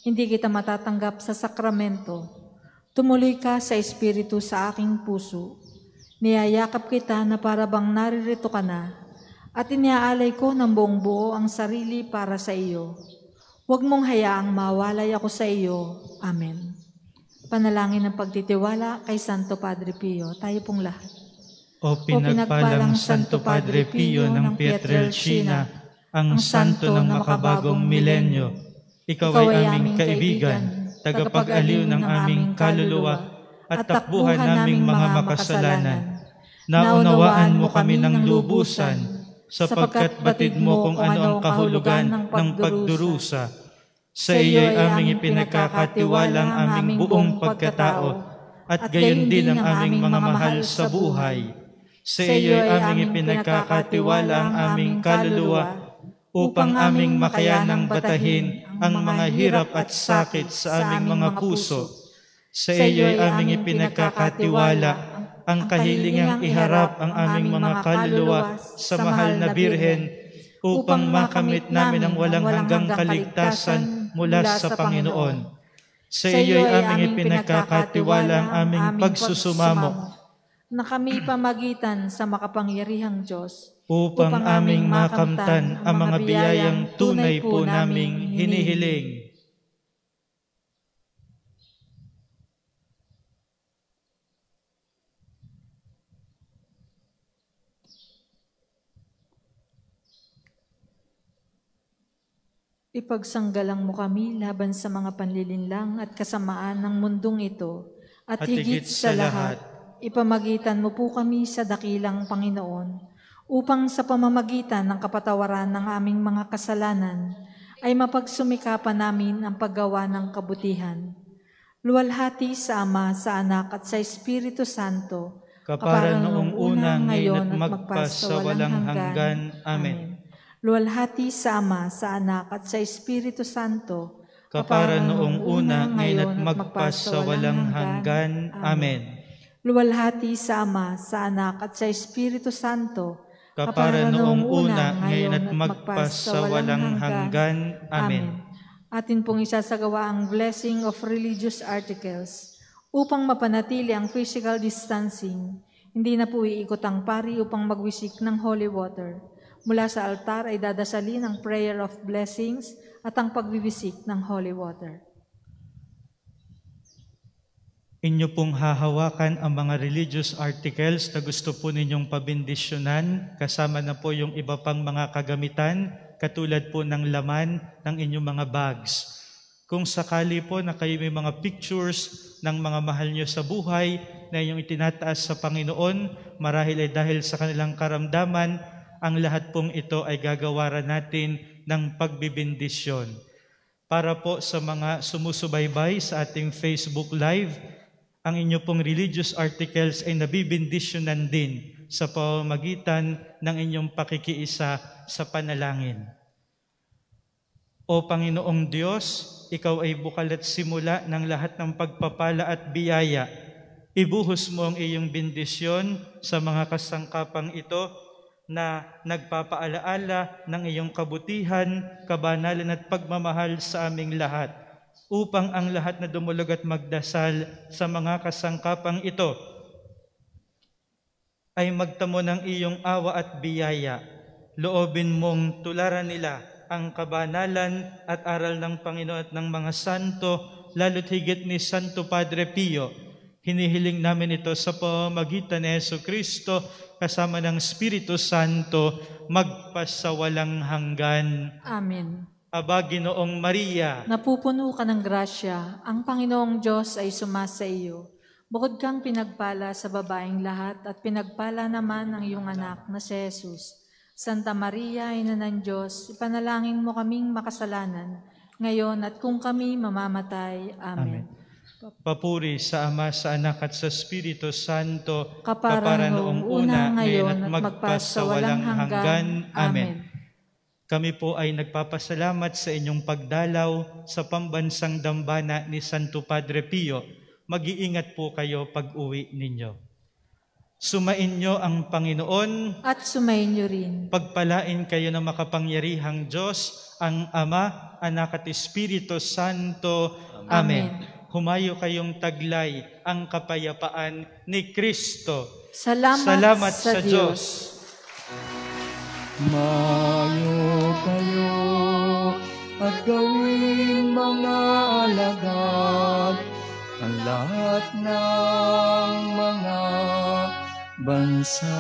hindi kita matatanggap sa sakramento. Tumuloy ka sa Espiritu sa aking puso. Niyayakap kita na para bang naririto ka na, at iniaalay ko ng buong buo ang sarili para sa iyo. Huwag mong hayaang mawalay ako sa iyo. Amen. Panalangin ng pagtitiwala kay Santo Padre Pio. Tayo pong lahat. O pinagpalang Santo Padre Pio ng Pietrelcina, ang santo ng makabagong milenyo. Ikaw ay aming kaibigan, tagapag-aliw ng aming kaluluwa, at takbuhan naming mga makasalanan. Naunawaan mo kami ng lubusan, sapagkat batid mo kung ano ang kahulugan ng pagdurusa. Sa iyo ay aming ipinagkakatiwala ang aming buong pagkatao, at gayon din ang aming mga mahal sa buhay. Sa iyo ay aming ipinagkakatiwala ang aming kaluluwa, upang aming makayanang batahin ang mga hirap at sakit sa aming mga puso. Sa iyo ay aming ipinagkakatiwala ang kahilingang iharap ang aming mga kaluluwa sa mahal na Birhen, upang makamit namin ang walang hanggang kaligtasan mula sa Panginoon. Sa iyo ay aming ipinagkakatiwala ang aming pagsusumamo na kami pamagitan sa makapangyarihang Diyos, upang aming makamtan ang mga biyayang tunay po naming hinihiling. Ipagsanggalang mo kami laban sa mga panlilinlang at kasamaan ng mundong ito, at higit sa lahat, ipamagitan mo po kami sa dakilang Panginoon, upang sa pamamagitan ng kapatawaran ng aming mga kasalanan, ay mapagsumikapan namin ang paggawa ng kabutihan. Luwalhati sa Ama, sa Anak, at sa Espiritu Santo, kapara noong una, ngayon at magpas sa walang hanggan. Amen. Luwalhati sa Ama, sa Anak, at sa Espiritu Santo, kapara noong una, ngayon at magpas sa walang hanggan. Amen. Luwalhati sa Ama, sa Anak, at sa Espiritu Santo, kapara noong una, ngayon at magpas sa walang hanggan. Amen. Atin pong isasagawa ang blessing of religious articles. Upang mapanatili ang physical distancing, hindi na po iikot ang pari upang magwisik ng holy water. Mula sa altar ay dadasalin ang prayer of blessings at ang pagbibisik ng holy water. Inyo pong hahawakan ang mga religious articles na gusto po ninyong pabindisyonan, kasama na po yung iba pang mga kagamitan, katulad po ng laman ng inyong mga bags. Kung sakali po na kayo may mga pictures ng mga mahal nyo sa buhay na inyong itinataas sa Panginoon, marahil ay dahil sa kanilang karamdaman, ang lahat pong ito ay gagawaran natin ng pagbibindisyon. Para po sa mga sumusubaybay sa ating Facebook Live, ang inyo pong religious articles ay nabibindisyonan din sa pamamagitan ng inyong pakikiisa sa panalangin. O Panginoong Diyos, Ikaw ay bukal at simula ng lahat ng pagpapala at biyaya. Ibuhos mo ang iyong bendisyon sa mga kasangkapang ito na nagpapaalaala ng iyong kabutihan, kabanalan at pagmamahal sa aming lahat, upang ang lahat na dumulog at magdasal sa mga kasangkapang ito ay magtamo ng iyong awa at biyaya. Loobin mong tularan nila ang kabanalan at aral ng Panginoon at ng mga santo, lalo't higit ni Santo Padre Pio. Hinihiling namin ito sa pamamagitan ni Jesucristo kasama ng Espiritu Santo, magpasawalang hanggan. Amen. Aba, Ginoong Maria, napupuno ka ng grasya, ang Panginoong Diyos ay sumasa iyo. Bukod kang pinagpala sa babaeng lahat at pinagpala naman ang iyong anak na si Jesus. Santa Maria, Ina ng Diyos, ipanalangin mo kaming makasalanan, ngayon at kung kami mamamatay. Amen. Papuri sa Ama, sa Anak at sa Espiritu Santo, kapara noong una, ngayon at magpas sa walang hanggan. Amen. Kami po ay nagpapasalamat sa inyong pagdalaw sa pambansang dambana ni Santo Padre Pio. Mag-iingat po kayo pag-uwi ninyo. Sumainyo ang Panginoon at sumainyo rin. Pagpalain kayo ng makapangyarihang Diyos, ang Ama, Anak at Espiritu Santo. Amen. Humayo kayong taglay ang kapayapaan ni Kristo. Salamat sa Diyos. Mayo kayo at gawing mga alagad ang lahat ng mga bansa.